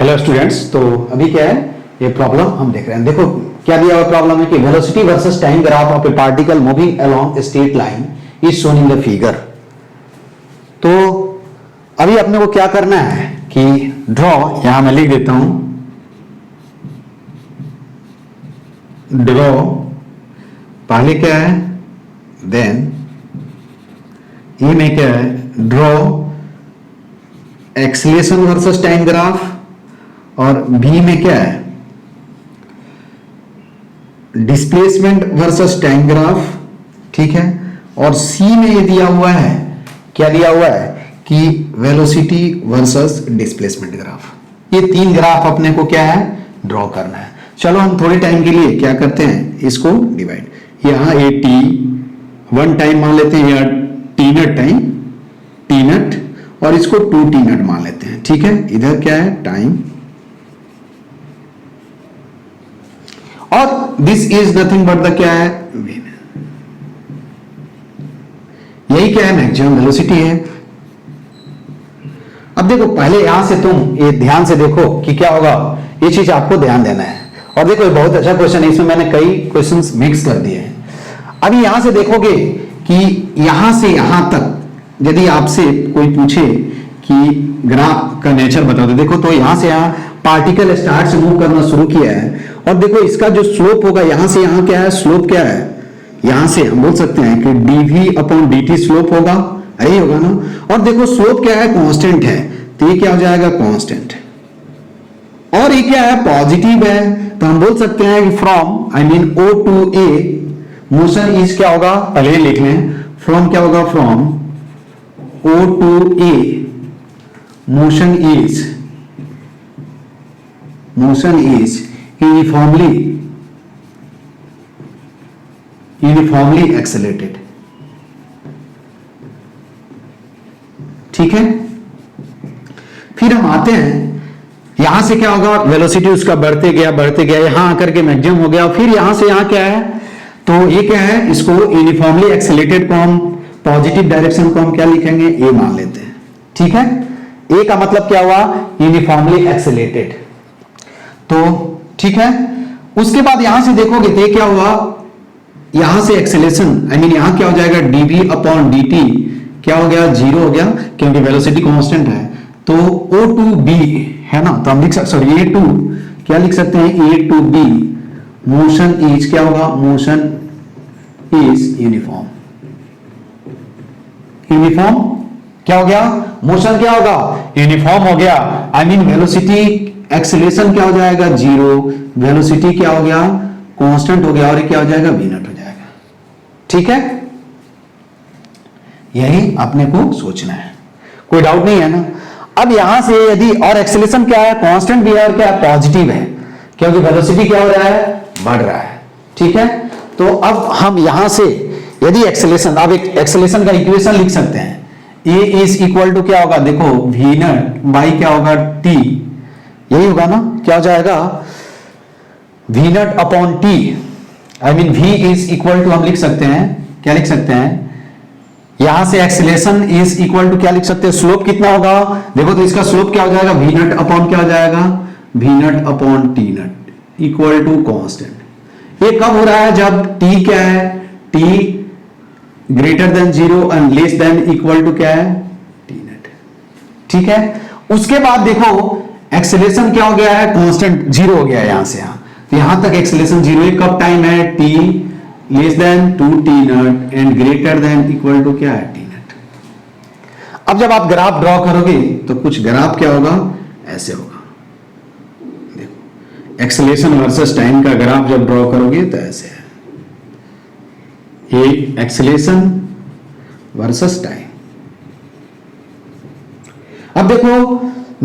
Hello students, तो अभी क्या है ये प्रॉब्लम हम देख रहे हैं। देखो क्या दिया हुआ प्रॉब्लम है कि velocity versus time graph of A particle moving along a straight line is shown in the figure. तो अभी अपने को क्या करना है कि ड्रॉ, यहां मैं लिख देता हूं ड्रॉ, पहले क्या है देन ये में क्या है draw acceleration versus time graph, और बी में क्या है डिस्प्लेसमेंट वर्सेस टाइम ग्राफ, ठीक है। और सी में ये दिया हुआ है, क्या दिया हुआ है कि वेलोसिटी वर्सेस डिस्प्लेसमेंट ग्राफ। ये तीन ग्राफ अपने को क्या है ड्रॉ करना है। चलो हम थोड़े टाइम के लिए क्या करते हैं, इसको डिवाइड, यहां ए टी वन टाइम मान लेते हैं या टी नट टाइम, टी नट, और इसको 2 टी नट मान लेते हैं, ठीक है। इधर क्या है टाइम, और this is nothing but the क्या है v। यही क्या है मैक्सिमम वेलोसिटी है। अब देखो पहले यहां से तुम ये ध्यान से देखो कि क्या होगा, ये चीज आपको ध्यान देना है। और देखो ये बहुत अच्छा क्वेश्चन है, इसमें मैंने कई क्वेश्चंस मिक्स कर दिए हैं। अभी यहां से देखोगे कि यहां से यहां तक यदि आपसे कोई पूछे कि ग्राफ का नेचर बता दो, देखो तो यहां से यहां पार्टिकल स्टार्ट से मूव करना शुरू किया है, और देखो इसका जो स्लोप होगा यहां से यहां क्या है, स्लोप क्या है, यहां से हम बोल सकते हैं कि dv अपॉन dt स्लोप होगा, यही होगा ना। और देखो स्लोप क्या है कांस्टेंट है, तो ये क्या हो जाएगा कांस्टेंट, और ये क्या है पॉजिटिव है, तो हम बोल सकते हैं कि from I mean O to A motion is क्या होगा, पहले लिख लें, फ्रॉम क्या होगा, from O to A motion is uniformly accelerated, ठीक है। फिर हम आते हैं यहां से क्या होगा, वेलोसिटी उसका बढ़ते गया यहां आकर के मैक्सिमम हो गया, फिर यहां से यहां क्या है, तो ये क्या है, इसको यूनिफॉर्मली एक्सेलरेटेड को हम पॉजिटिव डायरेक्शन को हम क्या लिखेंगे, ए मान लेते हैं, ठीक है। ए का मतलब क्या हुआ, यूनिफॉर्मली एक्सेलरेटेड, तो ठीक है। उसके बाद यहां से देखोगे तो क्या हुआ, यहां से एक्सेलरेशन आई मीन यहां क्या हो जाएगा dv अपॉन dt क्या हो गया, 0 हो गया, क्योंकि वेलोसिटी कांस्टेंट है। तो O टू B है ना, तो हम लिख सकते, सॉरी A टू क्या लिख सकते हैं, A to B motion is क्या होगा, मोशन इज यूनिफॉर्म क्या हो गया, मोशन क्या होगा यूनिफॉर्म हो गया। आई मीन वेलोसिटी एक्सेलरेशन क्या हो जाएगा 0, वेलोसिटी क्या हो गया कांस्टेंट हो गया, और ये क्या हो जाएगा v नॉट हो जाएगा, ठीक है। यही अपने को सोचना है, कोई डाउट नहीं है ना। अब यहां से यदि, और एक्सेलरेशन क्या है कांस्टेंट भी है, और क्या है पॉजिटिव है, क्योंकि वेलोसिटी क्या हो रहा है बढ़ रहा है, ठीक है। तो अब हम यहां से यदि एक्सेलरेशन, अब एक एक्सेलरेशन का इक्वेशन लिख सकते हैं, ए इज इक्वल टू क्या होगा, देखो v नट बाई क्या होगा t, यही होगा ना, क्या हो जाएगा v naught upon t, I mean v is equal to हम लिख सकते हैं, क्या लिख सकते हैं, यहां से एक्सेलरेशन इज इक्वल टू क्या लिख सकते हैं, स्लोप कितना होगा, देखो तो इसका स्लोप क्या हो जाएगा, v नट अपॉन क्या हो जाएगा, v naught upon t naught equal to constant. ये कब हो रहा है, जब t क्या है, t greater than 0 and less than equal to क्या है t नट, ठीक है। उसके बाद देखो एक्सेलरेशन क्या हो गया है कांस्टेंट, 0 हो गया है यहां से यहां, तो यहां तक एक्सेलरेशन 0 है, कब टाइम है t less than 2 t naught and greater than equal to क्या है t नट। अब जब आप ग्राफ ड्रॉ करोगे तो कुछ ग्राफ क्या होगा, ऐसे होगा, देखो एक्सेलरेशन वर्सेस टाइम का ग्राफ जब ड्रॉ करोगे तो ऐसे है, ये एक्सेलरेशन वर्सेस टाइम। अब देखो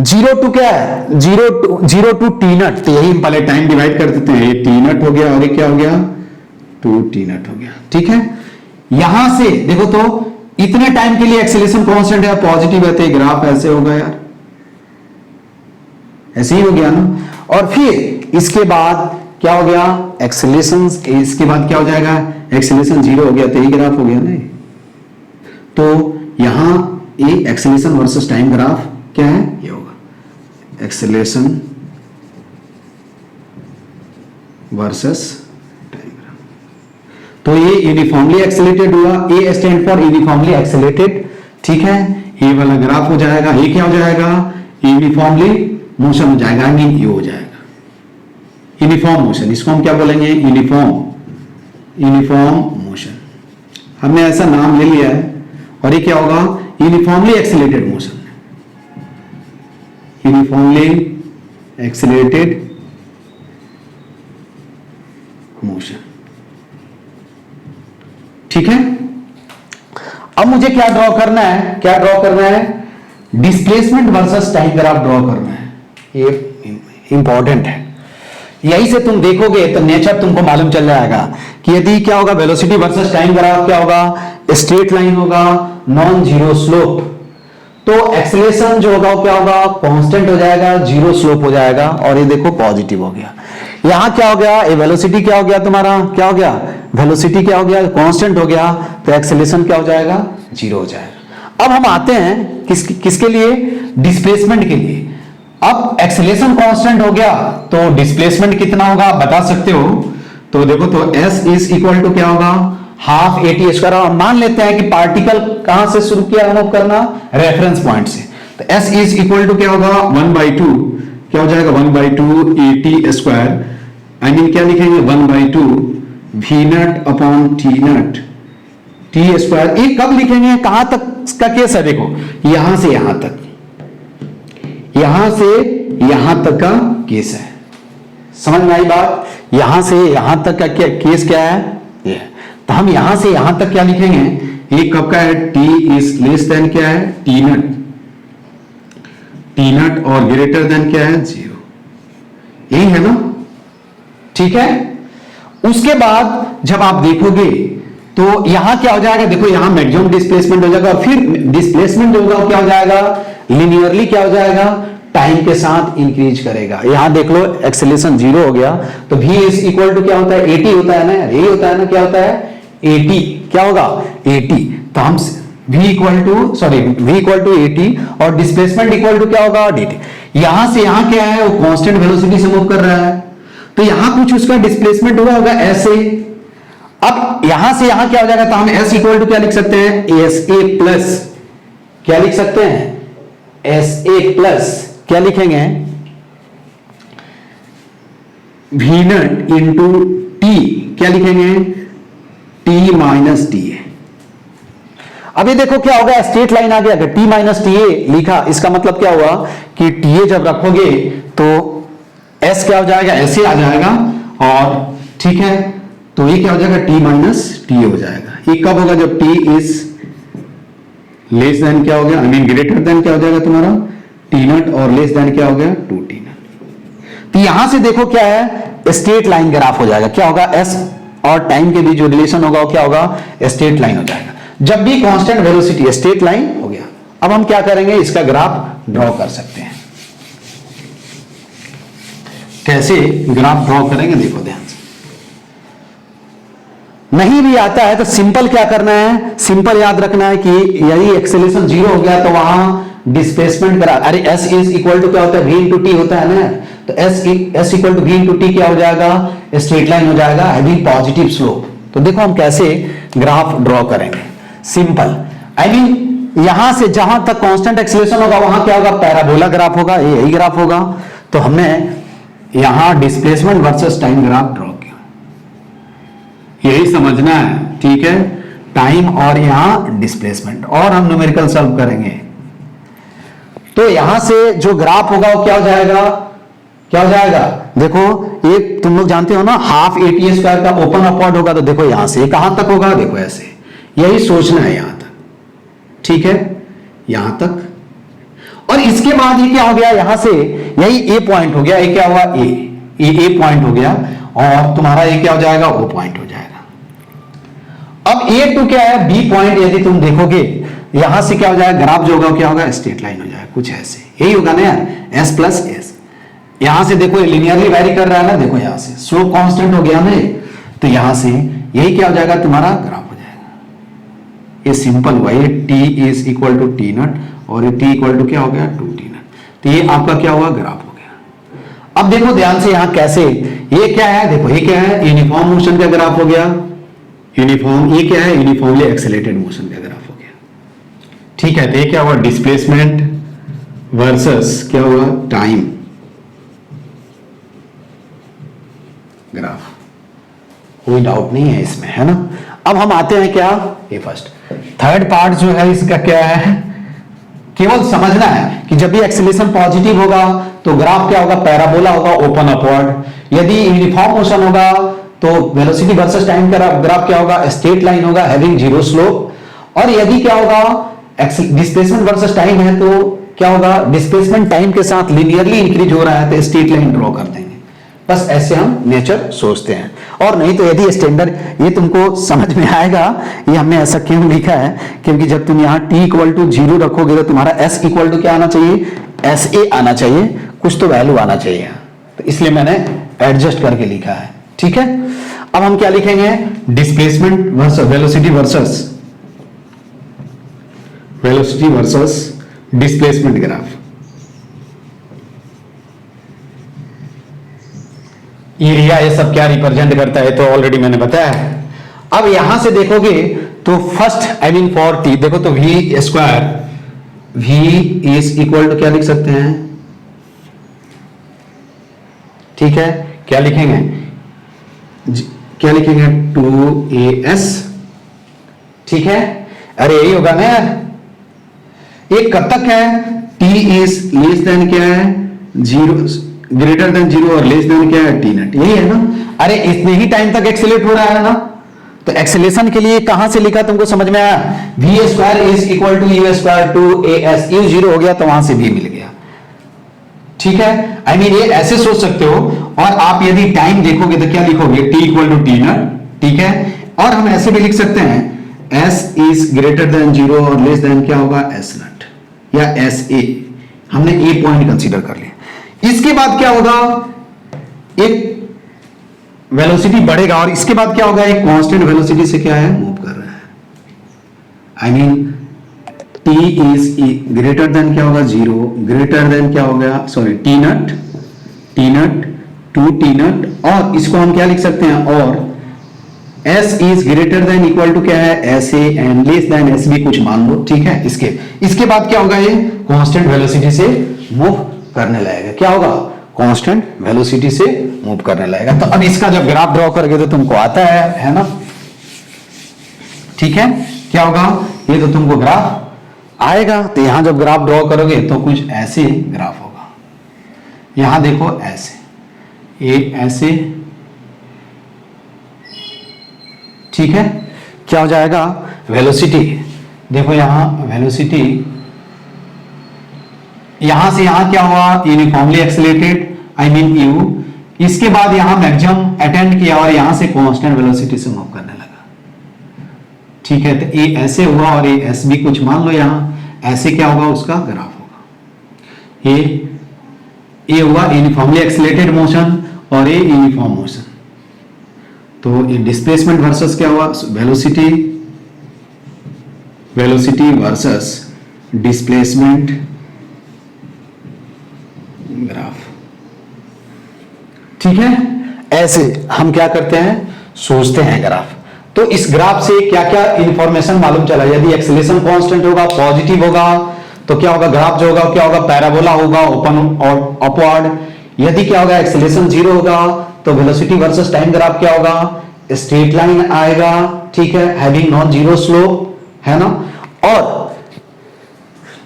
0 टू क्या है, 0 टू टी नट, तो यही हम पहले टाइम डिवाइड कर देते हैं, ये टी नट हो गया और ये क्या हो गया 2 टी नट हो गया, ठीक है। यहां से देखो तो इतने टाइम के लिए एक्सेलरेशन कांस्टेंट है, पॉजिटिव है, तो ये ग्राफ ऐसे होगा यार, ऐसे ही हो गया ना। और फिर इसके बाद क्या हो गया, एक्सेलरेशन, इसके बाद क्या हो जाएगा, एक्सेलरेशन 0 हो गया, तो ये ग्राफ हो गया ना। तो यहां ये एक्सेलरेशन वर्सेस टाइम ग्राफ क्या है, ये होगा एक्सेलरेशन वर्सेस टाइम ग्राफ। तो ये यूनिफॉर्मली एक्सेलरेटेड हुआ, ए स्टैंड फॉर यूनिफॉर्मली एक्सेलरेटेड, ठीक है। ये वाला ग्राफ हो जाएगा, ये क्या हो जाएगा, यूनिफॉर्मली मोशन हो जाएगा, आई मीन ये हो जाएगा यूनिफॉर्म मोशन। इसको हम क्या बोलेंगे, यूनिफॉर्म मोशन। हमने ऐसा नाम ले लिया है। और ये क्या होगा, uniformly accelerated motion, uniformly accelerated motion, ठीक है। अब मुझे क्या ड्रॉ करना है, क्या ड्रॉ करना है, displacement versus time graph draw करना है। ये इंपॉर्टेंट है। यही से तुम देखोगे तो नेचर तुमको मालूम चल जाएगा कि यदि क्या होगा, वेलोसिटी वर्सेस टाइम ग्राफ क्या होगा, स्ट्रेट लाइन होगा, नॉन जीरो स्लोप, तो एक्सेलरेशन जो होगा वो क्या होगा, कांस्टेंट हो जाएगा, जीरो स्लोप हो जाएगा। और ये देखो पॉजिटिव हो गया। यहां क्या हो गया, ये वेलोसिटी क्या हो गया तुम्हारा, क्या हो गया, वेलोसिटी क्या हो गया, कांस्टेंट हो गया, तो एक्सेलरेशन क्या हो जाएगा, जीरो हो जाएगा। अब हम आते हैं किसके लिए, डिस्प्लेसमेंट के लिए। अब एक्सेलरेशन कांस्टेंट हो गया तो डिस्प्लेसमेंट कितना होगा आप बता सकते हो। तो देखो, तो s इज इक्वल टू क्या होगा, हाफ AT स्क्वायर। और मान लेते हैं कि पार्टिकल कहां से शुरू किया मूव करना, रेफरेंस पॉइंट से। तो s इज इक्वल टू क्या होगा, 1/2 क्या हो जाएगा, 1/2 AT स्क्वायर। आई मीन क्या लिखेंगे, 1/2 v नट अपॉन t नट t स्क्वायर। ये कब लिखेंगे, कहां तक का केस है, देखो यहां से यहां तक, यहां से यहां तक का केस है। समझ में आई बात, यहां से यहां तक का केस क्या है, ये। तो हम यहां से यहां तक क्या लिखेंगे, ये कब का है, t इज लेस देन क्या है, t नट और ग्रेटर देन क्या है, 0। यही है ना, ठीक है। उसके बाद जब आप देखोगे तो यहां क्या हो जाएगा, देखो यहां मैक्सिमम डिस्प्लेसमेंट हो जाएगा। और फिर डिस्प्लेसमेंट जो होगा क्या हो जाएगा, लिनियरली क्या हो जाएगा, टाइम के साथ इंक्रीज करेगा। यहां देख लो एक्सेलरेशन 0 हो गया, तो v इज इक्वल टू क्या होता है, AT होता है ना, यही होता है ना, क्या होता है, AT क्या होगा, AT। तो हम v इक्वल टू AT और डिस्प्लेसमेंट इक्वल टू क्या होगा, dt। यहां से यहां क्या है, वो कांस्टेंट वेलोसिटी से मूव कर रहा है, तो यहां कुछ उसका डिस्प्लेसमेंट हुआ होगा ऐसे। अब यहां से यहां क्या हो जाएगा, तो हम s इक्वल टू क्या लिख सकते हैं, SA प्लस, क्या लिख सकते हैं, SA प्लस, क्या लिखेंगे, v नट इंटू t, क्या लिखेंगे, t माइनस टी ए। अब ये देखो क्या होगा, स्ट्रेट लाइन आ गया, अगर t माइनस टी ए लिखा, इसका मतलब क्या हुआ कि TA जब रखोगे तो s क्या हो जाएगा, ऐसे आ जाएगा। और ठीक है, तो ये क्या हो जाएगा, t माइनस टी ए हो जाएगा। ये कब होगा, जब t इज लेस देन क्या हो गया, आई मीन ग्रेटर देन क्या हो जाएगा तुम्हारा, टी नट, और लेस देन क्या हो गया, 2t नट। तो यहां से देखो क्या है, स्ट्रेट लाइन ग्राफ हो जाएगा। क्या होगा, s और टाइम के बीच जो रिलेशन होगा वो क्या होगा, स्ट्रेट लाइन हो जाएगा। जब भी कांस्टेंट वेलोसिटी, स्ट्रेट लाइन हो गया। अब हम क्या करेंगे, इसका ग्राफ ड्रॉ कर सकते हैं। कैसे ग्राफ ड्रॉ करेंगे, देखो ध्यान से। नहीं भी आता है तो सिंपल क्या करना है, सिंपल याद रखना है कि यदि एक्सेलरेशन 0 हो गया तो वहां डिस्प्लेसमेंट करा, अरे s इज इक्वल टू क्या होता है, v इंटू टी होता है ना, तो s equal to v into T क्या हो जाएगा, स्ट्रेट लाइन हो जाएगा, हैविंग पॉजिटिव स्लोप। तो देखो हम कैसे ग्राफ ड्रॉ करेंगे, सिंपल। आई मीन यहां से जहां तक कांस्टेंट एक्सेलरेशन होगा वहां क्या होगा, पैराबोला ग्राफ होगा, यही ग्राफ होगा। तो हमने यहां displacement versus time graph draw किया, यही समझना है, ठीक है। टाइम और यहां डिस्प्लेसमेंट, और हम न्यूमेरिकल सॉल्व करेंगे। तो यहां से जो ग्राफ होगा वो क्या हो जाएगा, क्या हो जाएगा, देखो ये तुम लोग जानते हो ना, हाफ AT स्क्वायर का ओपन अपवर्ड होगा। तो देखो यहां से कहां तक होगा, देखो ऐसे, यही सोचना है यहां तक, ठीक है, यहां तक। और इसके बाद ये क्या हो गया, यहां से यही A पॉइंट हो गया, ये क्या हुआ, A पॉइंट हो गया, और तुम्हारा ये क्या हो जाएगा, O पॉइंट हो जाएगा। अब A2 क्या है, B पॉइंट। यदि तुम देखोगे यहां से क्या हो जाएगा, ग्राफ जो होगा क्या होगा, स्ट्रेट लाइन हो जाएगा, कुछ ऐसे, यही होगा ना यार, S प्लस S। यहां से देखो लिनियरली वैरी कर रहा है ना, देखो यहां से स्लोप कांस्टेंट हो गया ना, तो यहां से यही क्या हो जाएगा, तुम्हारा ग्राफ हो जाएगा। ये सिंपल हुआ, ये t is equal to T naught, और ये t इक्वल टू क्या हो गया, 2t नट। तो ये आपका क्या हुआ, ग्राफ हो गया। अब देखो ध्यान से यहां कैसे, ये क्या है, देखो ये क्या है, यूनिफॉर्म मोशन का ग्राफ हो गया, यूनिफॉर्म, ये क्या है, यूनिफॉर्मली एक्सेलरेटेड मोशन का ग्राफ हो गया। ठीक है, तो ये क्या हुआ, डिस्प्लेसमेंट वर्सेस क्या हुआ, टाइम ग्राफ। कोई डाउट नहीं है इसमें, है ना। अब हम आते हैं क्या, ये फर्स्ट, थर्ड पार्ट जो है इसका क्या है, केवल समझना है कि जब भी एक्सेलरेशन पॉजिटिव होगा तो ग्राफ क्या होगा, पैराबोला होगा, ओपन अपवर्ड। यदि यूनिफॉर्म मोशन होगा तो वेलोसिटी वर्सेस टाइम का ग्राफ क्या होगा, स्ट्रेट लाइन होगा, हैविंग जीरो स्लोप। और यदि क्या होगा, डिस्प्लेसमेंट वर्सेस टाइम है तो क्या होगा, डिस्प्लेसमेंट टाइम के साथ लिनियरली इंक्रीज हो रहा है तो स्ट्रेट लाइन ड्रॉ कर देंगे। बस ऐसे हम नेचर सोचते हैं। और नहीं तो यदि स्टैंडर्ड, ये तुमको समझ में आएगा, ये हमने ऐसा क्यों लिखा है, क्योंकि जब तुम यहाँ t इक्वल टू 0 रखोगे तो तुम्हारा s इक्वल टू क्या आना चाहिए, SA आना चाहिए, कुछ तो वैल्यू आना चाहिए, तो इसलिए मैंने एडजस्ट करके लिखा है। ठीक है, अब हम क्या लिखेंगे, displacement versus velocity versus displacement graph. Area ये सब क्या रिप्रेजेंट करता है तो ऑलरेडी मैंने बताया है। अब यहां से देखोगे तो first I mean for T, देखो तो v square, v is equal to क्या लिख सकते हैं, ठीक है, क्या लिखेंगे, क्या लिखेंगे, 2as। ठीक है, अरे यही होगा ना यार, ये कब तक है, t इज लेस देन क्या है, 0, ग्रेटर देन 0 और लेस देन क्या है, t नॉट, यही है ना। अरे इतने ही टाइम तक एक्सेलरेट हो रहा है ना, तो एक्सेलेरेशन के लिए कहां से लिखा तुमको समझ में आया, v square is equal to u square two as, u 0 हो गया तो वहां से v मिल गया। ठीक है, आई मीन ये ऐसे सोच सकते हो। और आप यदि टाइम देखोगे तो क्या लिखोगे, t equal to t naught. ठीक है, और हम ऐसे भी लिख सकते हैं, s इज ग्रेटर देन 0 और लेस देन क्या होगा, s नॉट या sa। हमने a पॉइंट कंसीडर कर लिया। इसके बाद क्या होगा, एक वेलोसिटी बढ़ेगा और इसके बाद क्या होगा, एक कांस्टेंट वेलोसिटी से क्या है, मूव कर रहा है। I mean t is greater than क्या होगा, 0, ग्रेटर देन क्या होगा, sorry t naught to t naught, और इसको हम क्या लिख सकते हैं, और s is greater than equal to क्या है, sa and less than s भी कुछ मान लो। ठीक है, इसके बाद क्या होगा, ये कांस्टेंट वेलोसिटी से मूव करने लगेगा, क्या होगा, कांस्टेंट वेलोसिटी से मूव करने लगेगा। तो अब इसका जब ग्राफ ड्रॉ करोगे तो तुमको आता है ना। ठीक है, क्या होगा, ये तो तुमको ग्राफ आएगा, तो यहां जब ग्राफ ड्रॉ करोगे तो कुछ ऐसे ग्राफ होगा। यहां देखो ऐसे, ये ऐसे, ठीक है, क्या हो जाएगा, वेलोसिटी, देखो यहां वेलोसिटी, यहां से यहां क्या हुआ, uniformly accelerated, I mean u। इसके बाद यहां मैक्सिमम अटेंड किया और यहां से कांस्टेंट वेलोसिटी से मूव करने लगा। ठीक है, तो ये ऐसे हुआ और ये s भी कुछ मान लो, यहां ऐसे क्या होगा, उसका ग्राफ होगा। ये हुआ यूनिफॉर्मली एक्सेलरेटेड मोशन और ये यूनिफॉर्म मोशन। तो ये डिस्प्लेसमेंट वर्सेस क्या हुआ, वेलोसिटी वर्सेस डिस्प्लेसमेंट ग्राफ। ठीक है, ऐसे हम क्या करते हैं, सोचते हैं ग्राफ। तो इस ग्राफ से क्या क्या इंफॉर्मेशन मालूम चला, यदि एक्सेलरेशन कांस्टेंट होगा, पॉजिटिव होगा, तो क्या होगा, ग्राफ जो होगा क्या होगा, पैराबोला होगा, ओपन और अपवर्ड। यदि क्या होगा, एक्सेलरेशन 0 होगा तो वेलोसिटी वर्सेस टाइम ग्राफ क्या होगा, स्ट्रेट लाइन आएगा। ठीक है, हैविंग नॉन जीरो स्लोप, है ना। और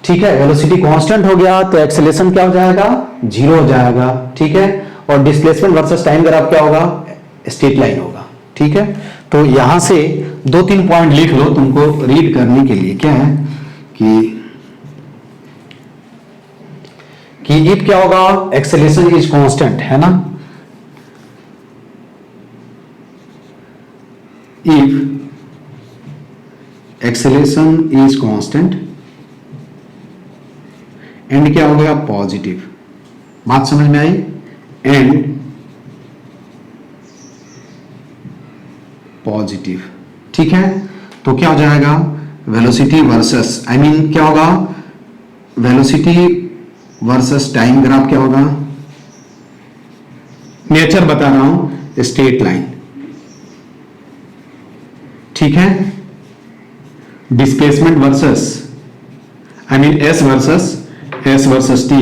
ठीक है, वेलोसिटी कांस्टेंट हो गया तो एक्सेलरेशन क्या हो जाएगा, 0 हो जाएगा। ठीक है, और डिस्प्लेसमेंट वर्सेस टाइम ग्राफ क्या होगा, स्ट्रेट लाइन होगा। ठीक है, तो यहां से 2-3 पॉइंट लिख लो तुमको रीड करने के लिए। क्या है कि इफ क्या होगा, एक्सेलरेशन इज कांस्टेंट, है ना, if acceleration is constant and क्या हो गया, पॉजिटिव। बात समझ में आई, एंड पॉजिटिव। ठीक है, तो क्या हो जाएगा, वेलोसिटी वर्सेस, आई मीन क्या होगा, वेलोसिटी वर्सेस टाइम ग्राफ क्या होगा, नेचर बता रहा हूं स्ट्रेट लाइन, ठीक है। Displacement versus I mean S versus T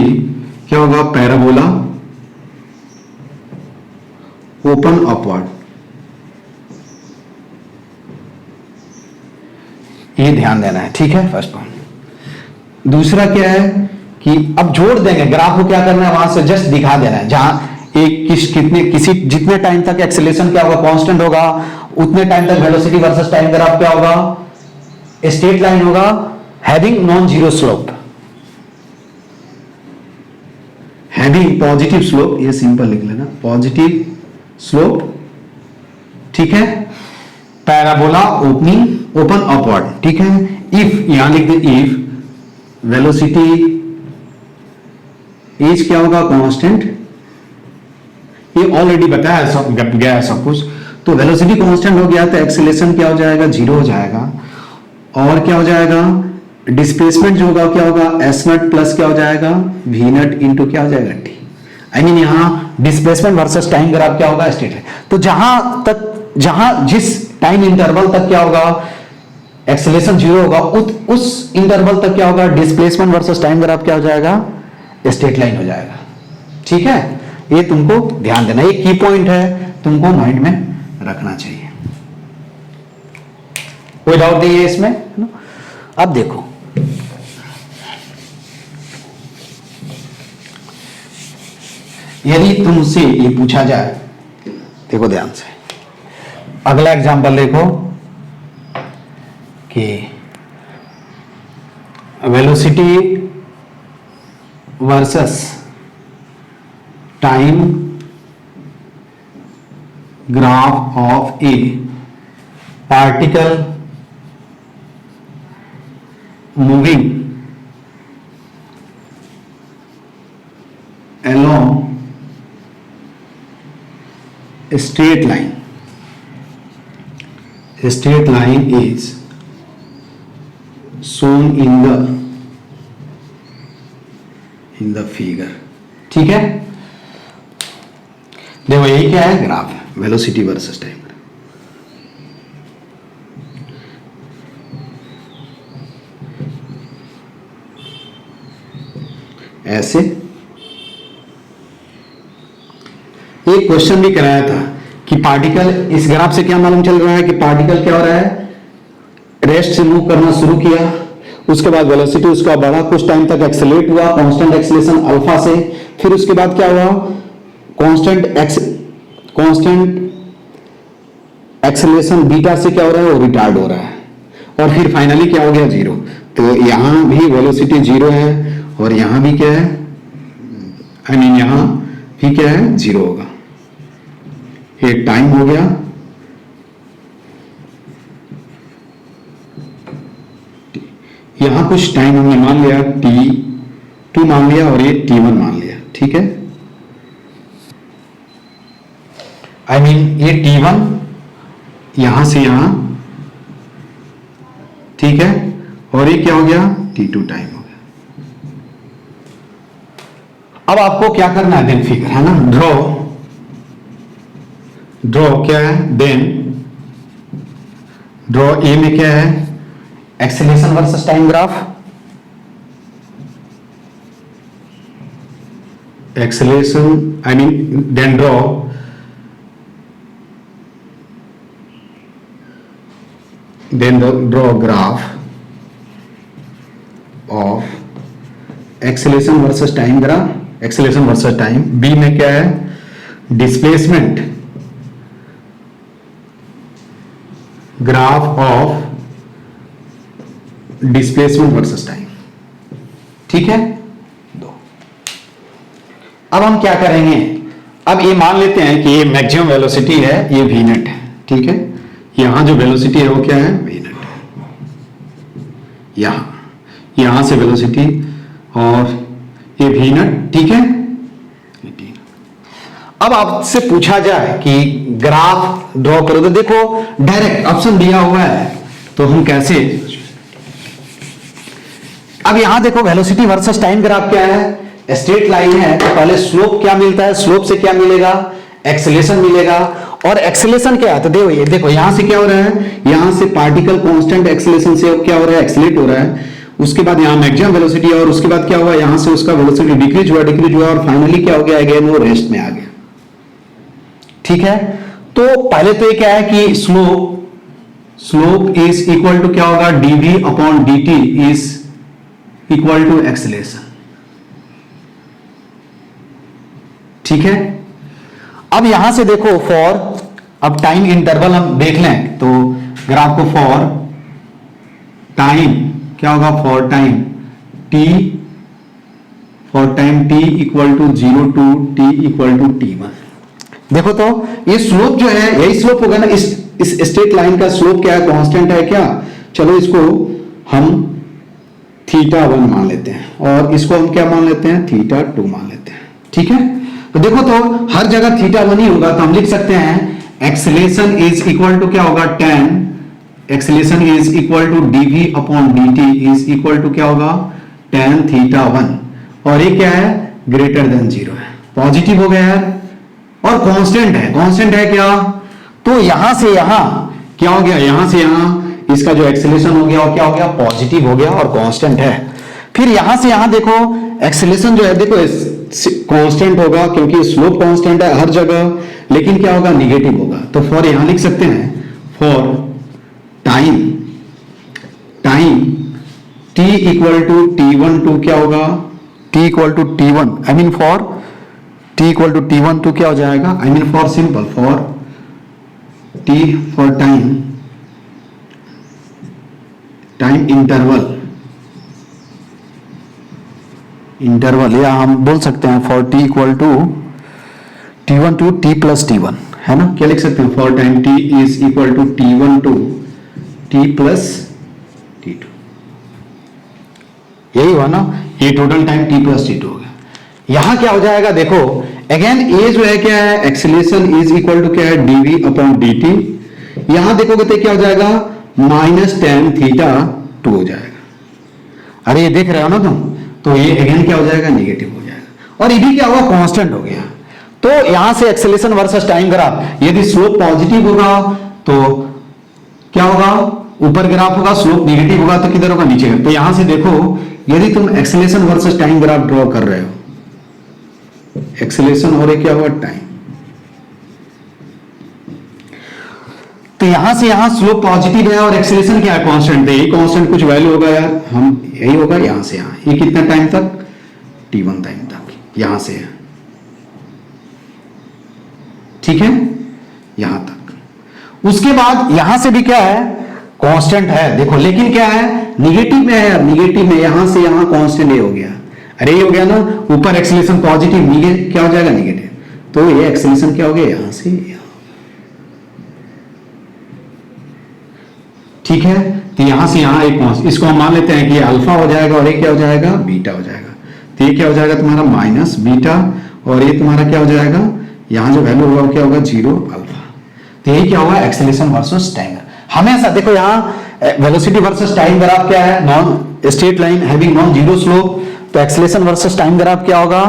क्या होगा, पैराबोला ओपन अपवर्ड, ये ध्यान देना है, ठीक है। First point. दूसरा क्या है कि अब जोड़ देंगे ग्राफ को, क्या करना है वहां से जस्ट दिखा देना है, जहां एक किसी जितने टाइम तक एक्सेलरेशन क्या होगा, कांस्टेंट होगा, उतने टाइम तक वेलोसिटी वर्सेस टाइम ग्राफ क्या होगा, स्ट्रेट लाइन होगा, having non zero slope, having positive slope, ये सिंपल लिख लेना, पॉजिटिव स्लोप, ठीक है। पैराबोला ओपन अपवर्ड, ठीक है। इफ यहां लिख दे, इफ वेलोसिटी इज क्या होगा, कांस्टेंट, ये ऑलरेडी बताया सब गया सब कुछ। तो वेलोसिटी कांस्टेंट हो गया तो एक्सेलरेशन क्या हो जाएगा, जीरो हो जाएगा, और क्या हो जाएगा, डिस्प्लेसमेंट जो होगा क्या होगा, एस नट प्लस क्या हो जाएगा, वी नट इंटू क्या हो जाएगा, टी। आई मीन यहां डिस्प्लेसमेंट वर्सेस टाइम ग्राफ क्या होगा, स्ट्रेट है। तो जहां जिस टाइम इंटरवल तक क्या होगा, एक्सेलरेशन जीरो होगा, उस इंटरवल तक क्या होगा, डिस्प्लेसमेंट वर्सेस टाइम ग्राफ क्या हो जाएगा, स्ट्रेट लाइन हो जाएगा, ठीक है। ये तुमको ध्यान देना, ये की पॉइंट है, तुमको माइंड में रखना चाहिए, कोई डाउट नहीं है इसमें, है ना। अब देखो, यदि तुमसे ये पूछा जाए, देखो ध्यान से, अगला एग्जांपल देखो कि velocity versus time graph of A particle moving along a straight line. A straight line is shown in the figure. ठीक है, देखो ये क्या है, ग्राफ है, वेलोसिटी वर्सेस टाइम। ऐसे एक क्वेश्चन भी कराया था कि पार्टिकल, इस ग्राफ से क्या मालूम चल रहा है कि पार्टिकल क्या हो रहा है, रेस्ट से मूव करना शुरू किया, उसके बाद वेलोसिटी उसका बढ़ा, कुछ टाइम तक एक्सेलरेट हुआ, कांस्टेंट एक्सेलरेशन अल्फा से, फिर उसके बाद क्या हुआ, कांस्टेंट एक्सेलरेशन बीटा से क्या हो रहा है, वो रिटार्ड हो रहा है, और फिर फाइनली क्या हो गया, जीरो। तो यहां भी वेलोसिटी जीरो है और यहां भी क्या है, आई मीन यहां भी क्या है, जीरो होगा। एक टाइम हो गया, यहां कुछ टाइम हमने मान लिया, t2 मान लिया और ये t1 मान लिया, ठीक है। आई मीन ये t1 यहां से यहां, ठीक है, और ये क्या हो गया, t2 टाइम हो गया। अब आपको क्या करना है, देन फिगर, है ना, ड्रॉ क्या है, देन ड्रॉ ए में क्या है, acceleration versus time graph, acceleration I mean then draw graph of acceleration versus time graph, acceleration versus time. B में क्या है, displacement graph of displacement versus time, ठीक है। दो, अब हम क्या करेंगे, अब ये मान लेते हैं कि ये मैक्सिमम वेलोसिटी है, ये वी नेट है, ठीक है। यहां जो वेलोसिटी है वो क्या है, वी नेट है, यहां से वेलोसिटी और ये वी नेट, ठीक है। अब आपसे पूछा जाए कि ग्राफ ड्रॉ करो, तो देखो डायरेक्ट ऑप्शन दिया हुआ है, तो हम कैसे, अब यहां देखो वेलोसिटी वर्सेस टाइम ग्राफ क्या है, स्ट्रेट लाइन है, तो पहले स्लोप क्या मिलता है, स्लोप से क्या मिलेगा, एक्सेलेरेशन मिलेगा। और एक्सेलेरेशन क्या है, तो देखो ये देखो यहां से क्या हो रहा है, यहां से पार्टिकल कांस्टेंट एक्सेलेरेशन से क्या हो रहा है, एक्सेलेरेट हो रहा है। उसके बाद यहां मैक्सिमम वेलोसिटी, और उसके बाद क्या हुआ, यहां से उसका वेलोसिटी डिक्रीज हुआ, और फाइनली क्या हो गया, अगेन वो रेस्ट में आ गया। ठीक है, तो पहले तो ये क्या है कि स्लोप इज इक्वल टू क्या होगा, dv upon dt is equal to acceleration. ठीक है, अब यहां से देखो फॉर, अब टाइम इंटरवल हम देख लें तो ग्राफ को फॉर टाइम क्या होगा, for time t equal to 0 to t equal to t1। देखो तो ये स्लोप जो है, यही स्लोप होगा ना, इस स्ट्रेट लाइन का स्लोप क्या है, कांस्टेंट है क्या। चलो इसको हम θ1 मान लेते हैं, और इसको हम क्या मान लेते हैं, θ2 मान लेते हैं। ठीक है, तो देखो तो हर जगह θ1 ही होगा, तो हम लिख सकते हैं एक्सेलेरेशन इज इक्वल टू क्या होगा, acceleration is equal to dv upon dt is equal to क्या होगा, tan θ1, और ये क्या है, ग्रेटर देन 0 है, पॉजिटिव हो गया है, और कांस्टेंट है क्या, तो यहां से यहां क्या हो गया, यहां से यहां इसका जो एक्सेलेरेशन हो गया और क्या हो गया, पॉजिटिव हो गया और कांस्टेंट है। फिर यहां से यहां देखो एक्सेलेरेशन जो है, देखो कांस्टेंट होगा क्योंकि स्लोप कांस्टेंट है हर जगह, लेकिन क्या होगा, निगेटिव होगा। तो फॉर यहां लिख सकते हैं, for time t equal to t1 to क्या होगा, t equal to t1, I mean for t equal to t1 to क्या हो जाएगा, I mean for simple, for t for time interval, या हम बोल सकते हैं for t equal to t1 to t plus t1, है ना, क्या लिख सकते हैं, for time t is equal to t1 to t plus t2, यही हुआ ना, ये total time t plus t2 हो गया। यहां क्या हो जाएगा, देखो अगेन ये जो है क्या है, एक्सेलेरेशन इज इक्वल टू क्या है, dv अपॉन dt, यहां देखोगे तो क्या हो जाएगा, माइनस tan θ2 हो जाएगा। अरे ये देख रहे हो ना तुम, तो ये अगेन क्या हो जाएगा, निगेटिव हो जाएगा, और ये भी क्या होगा, कांस्टेंट हो गया। तो यहां से एक्सेलेरेशन वर्सेस टाइम ग्राफ, यदि स्लोप पॉजिटिव होगा तो क्या होगा, ऊपर ग्राफ होगा, स्लोप नेगेटिव होगा तो किधर होगा, नीचे। तो यहां से देखो यदि तुम acceleration versus time graph draw कर रहे हो, एक्सेलेरेशन और क्या हुआ, टाइम, तो यहां से यहां स्लोप पॉजिटिव है और एक्सेलेरेशन क्या है, कांस्टेंट है, यही कांस्टेंट कुछ वैल्यू होगा यार, हम यही होगा, यहां से यहां ये कितना टाइम तक, t1 टाइम तक, यहां से है, ठीक है, यहां तक। उसके बाद यहां से भी क्या है, कांस्टेंट है, देखो, लेकिन क्या है, निगेटिव में है, निगेटिव में यहां से यहां कांस्टेंट ये हो गया, अरे ये हो गया ना, ऊपर एक्सेलेरेशन पॉजिटिव, नीचे क्या हो जाएगा, निगेटिव, तो ये एक्सेलेरेशन क्या हो गया, यहां से यहां, ठीक है। तो यहां से यहां एक, इसको हम मान लेते हैं कि ये अल्फा हो जाएगा और ये क्या हो जाएगा, बीटा हो जाएगा। तो ये क्या हो जाएगा तुम्हारा माइनस बीटा, और ये तुम्हारा क्या हो जाएगा, यहां जो वैल्यू होगा वो क्या होगा, 0 अल्फा। तो ये क्या होगा, एक्सेलेरेशन वर्सेस टाइम। हमेशा देखो यहां वेलोसिटी वर्सेस टाइम ग्राफ क्या है, non straight line having non zero slope, तो एक्सेलेरेशन वर्सेस टाइम ग्राफ क्या होगा,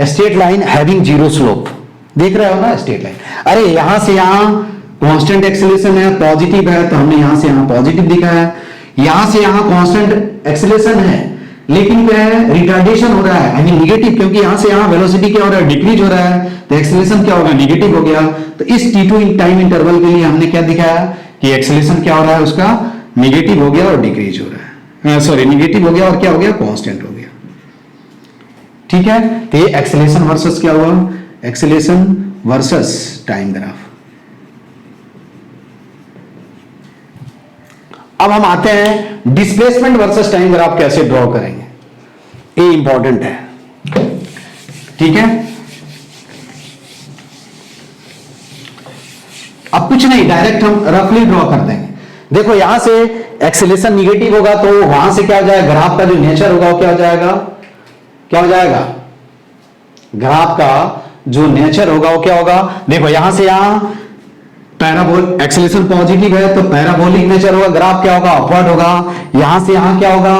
straight line having zero slope, देख रहे हो ना, स्ट्रेट लाइन। अरे यहां से यहां कांस्टेंट एक्सेलेरेशन है, पॉजिटिव है, तो हमने यहां से यहां पॉजिटिव दिखा है, यहां से यहां कांस्टेंट एक्सेलेरेशन है, लेकिन क्या है, रिटार्डेशन हो रहा है, आई मीन निगेटिव, क्योंकि यहां से यहां वेलोसिटी क्या हो रहा है, डिक्रीज हो रहा है, तो एक्सेलेरेशन क्या होगा, निगेटिव हो गया। तो इस t2 टाइम इंटरवल के लिए हमने क्या दिखाया कि एक्सेलेरेशन क्या हो रहा है, उसका निगेटिव हो गया और डिक्रीज हो रहा है, सॉरी निगेटिव हो गया और क्या हो गया, कांस्टेंट हो गया, ठीक है। तो ये एक्सेलेरेशन वर्सेस क्या हुआ, एक्सेलेरेशन वर्सेस टाइम ग्राफ। अब हम आते हैं डिस्प्लेसमेंट वर्सेस टाइम ग्राफ कैसे ड्रॉ करेंगे, ये इंपॉर्टेंट है, ठीक है। अब कुछ नहीं, डायरेक्ट हम रफली ड्रॉ कर देंगे। देखो यहां से एक्सेलेरेशन निगेटिव होगा तो वहां से क्या हो जाएगा, ग्राफ का जो नेचर होगा वो क्या हो जाएगा, क्या हो जाएगा, ग्राफ का जो नेचर होगा वो क्या होगा, देखो यहां से यहां पैराबोल, एक्सेलेरेशन पॉजिटिव है तो पैराबोलिक नेचर होगा, ग्राफ क्या होगा, अपवर्ड होगा, यहां से यहां क्या होगा,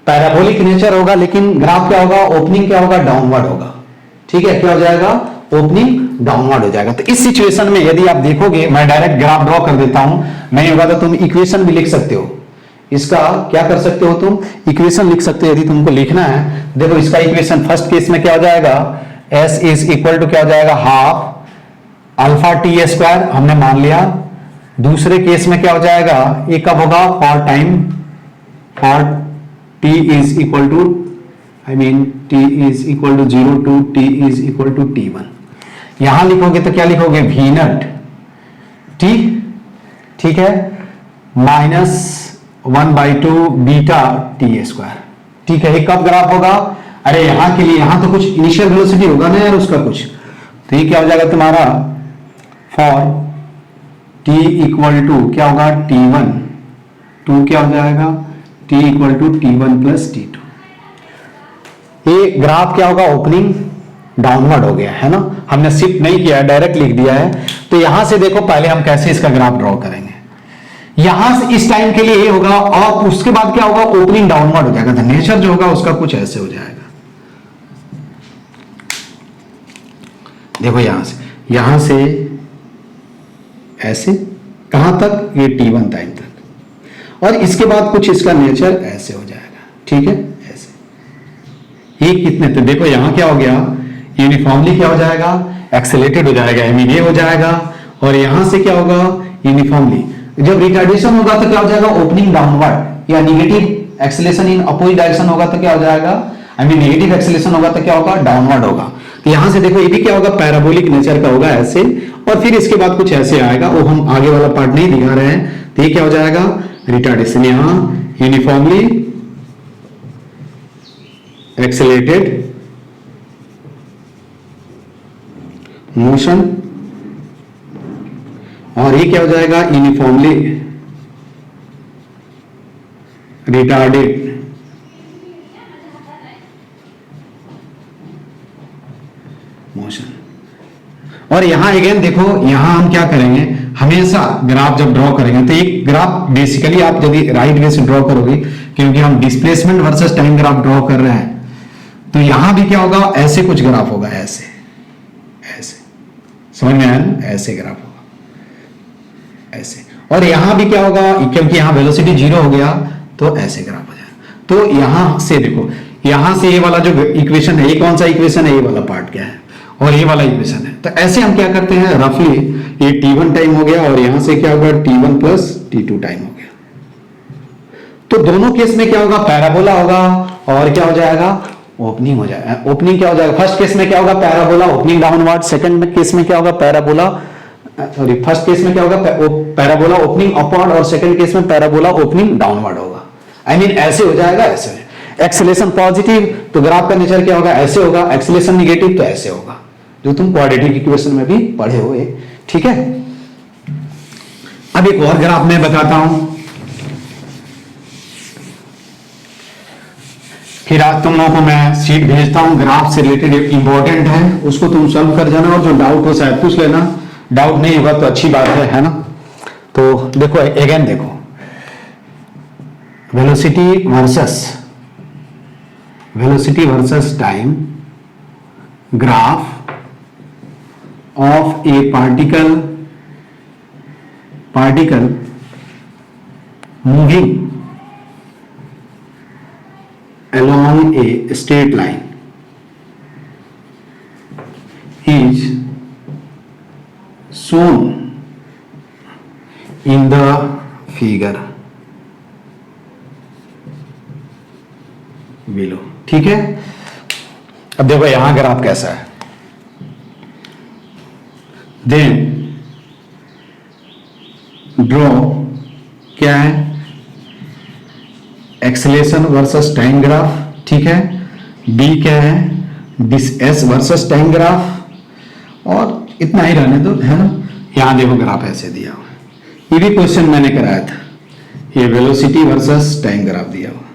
पैराबोलिक नेचर होगा, लेकिन ग्राफ क्या होगा, ओपनिंग क्या होगा, डाउनवर्ड होगा, ठीक है, क्या हो जाएगा, ओपनिंग डाउनवर्ड हो जाएगा। तो इस सिचुएशन में यदि आप देखोगे, मैं डायरेक्ट ग्राफ ड्रॉ कर देता हूं, नहीं होगा तो तुम इक्वेशन भी लिख सकते हो, इसका क्या कर सकते हो, तुम इक्वेशन लिख सकते हो यदि तुमको लिखना है। देखो इसका इक्वेशन फर्स्ट केस में क्या हो जाएगा, S इज इक्वल टू क्या हो जाएगा, हाफ अल्फा टी स्क्वायर हमने मान लिया। दूसरे केस में क्या हो जाएगा, ये कब होगा, for time, for t is equal to t is equal to 0 to t is equal to t1। यहां लिखोगे तो क्या लिखोगे, v नट t, ठीक है, माइनस 1/2 बीटा टी स्क्वायर, ठीक है। ये कब ग्राफ होगा, अरे यहां के लिए, यहां तो कुछ इनिशियल वेलोसिटी होगा ना यार उसका कुछ, तो ये क्या हो जाएगा तुम्हारा, फॉर t इक्वल टू क्या होगा, t1 टू क्या हो जाएगा, t equal to t1 plus t2। ये ग्राफ क्या होगा, ओपनिंग डाउनवर्ड हो गया है ना, हमने शिफ्ट नहीं किया है, डायरेक्ट लिख दिया है। तो यहां से देखो पहले हम कैसे इसका ग्राफ ड्रॉ करेंगे, यहां से इस टाइम के लिए ये होगा, और उसके बाद क्या होगा, ओपनिंग डाउनवर्ड हो जाएगा। तो नेचर जो होगा उसका कुछ ऐसे हो जाएगा। देखो यहां से ऐसे कहां तक, ये t1 टाइम तक, और इसके बाद कुछ इसका नेचर ऐसे हो जाएगा, ठीक है, ऐसे। ये कितने, तो देखो यहां क्या हो गया, यूनिफॉर्मली क्या हो जाएगा, एक्सेलेरेटेड हो जाएगा, आई मीन ये हो जाएगा। और यहां से क्या होगा, यूनिफॉर्मली। जब रिटार्डेशन होगा तो क्या हो जाएगा, ओपनिंग डाउनवर्ड, या negative acceleration in opposite direction होगा तो क्या हो जाएगा, आई मीन नेगेटिव एक्सेलेरेशन होगा तो क्या होगा, डाउनवर्ड होगा। तो यहां से देखो ये भी क्या होगा, पैराबोलिक नेचर का होगा ऐसे, और फिर इसके बाद कुछ ऐसे आएगा, वो हम आगे वाला पार्ट नहीं दिखा रहे हैं। तो ये क्या हो जाएगा, रिटार्डेशन, यहां यूनिफॉर्मली एक्सेलेरेटेड मोशन, और ये क्या हो जाएगा, यूनिफॉर्मली रिटार्डेड मोशन। और यहां अगेन देखो, यहां हम क्या करेंगे, हमेशा ग्राफ जब ड्रॉ करेंगे तो एक ग्राफ बेसिकली आप यदि राइट वे से ड्रॉ करोगे, क्योंकि हम displacement versus time graph draw कर रहे हैं, तो यहां भी क्या होगा, ऐसे कुछ ग्राफ होगा, ऐसे ऐसे, समझ में आया ना, ऐसे ग्राफ होगा ऐसे। और यहां भी क्या होगा, क्योंकि यहां वेलोसिटी 0 हो गया तो ऐसे ग्राफ हो जाएगा। तो यहां से देखो, यहां से ये वाला जो इक्वेशन है, ये कौन सा इक्वेशन है, ये वाला पार्ट क्या है, और ये वाला इक्वेशन है। तो ऐसे हम क्या करते हैं, रफली ये t1 टाइम हो गया, और यहां से क्या होगा, t1 प्लस t2 टाइम हो गया। तो दोनों केस में क्या होगा, पैराबोला होगा, और क्या हो जाएगा, ओपनिंग हो जाएगा। ओपनिंग क्या हो जाएगा, फर्स्ट केस में क्या होगा, parabola opening downward, second case में क्या होगा, पैराबोला, सॉरी फर्स्ट केस में क्या होगा, पैराबोला ओपनिंग अपवर्ड, और सेकंड केस में पैराबोला ओपनिंग डाउनवर्ड होगा। आई मीन ऐसे हो जाएगा, ऐसे। एक्सेलेरेशन पॉजिटिव तो ग्राफ का नेचर क्या होगा, ऐसे होगा, एक्सेलेरेशन नेगेटिव तो ऐसे होगा, जो तुम क्वाड्रेटिक इक्वेशन में भी पढ़े हो, ठीक है। अब एक और ग्राफ मैं बताता हूं, फिर आज तुम लोगों को मैं शीट भेजता हूं, ग्राफ से रिलेटेड इंपॉर्टेंट है, उसको तुम सॉल्व कर जाना, और जो डाउट हो शायद पूछ लेना, डाउट नहीं होगा तो अच्छी बात है ना। तो देखो अगेन देखो, velocity versus time graph of A particle moving along a straight line is shown in the figure below, ठीक है। अब देखो यहां ग्राफ कैसा है, देन ड्रॉ क्या है, एक्सेलेरेशन वर्सेस टाइम ग्राफ, ठीक है। बी क्या है, this S versus time graph, और इतना ही रहने दो, है ना। यहां देखो ग्राफ ऐसे दिया हुआ, ये भी क्वेश्चन मैंने कराया था, ये वेलोसिटी वर्सेस टाइम ग्राफ दिया हुआ।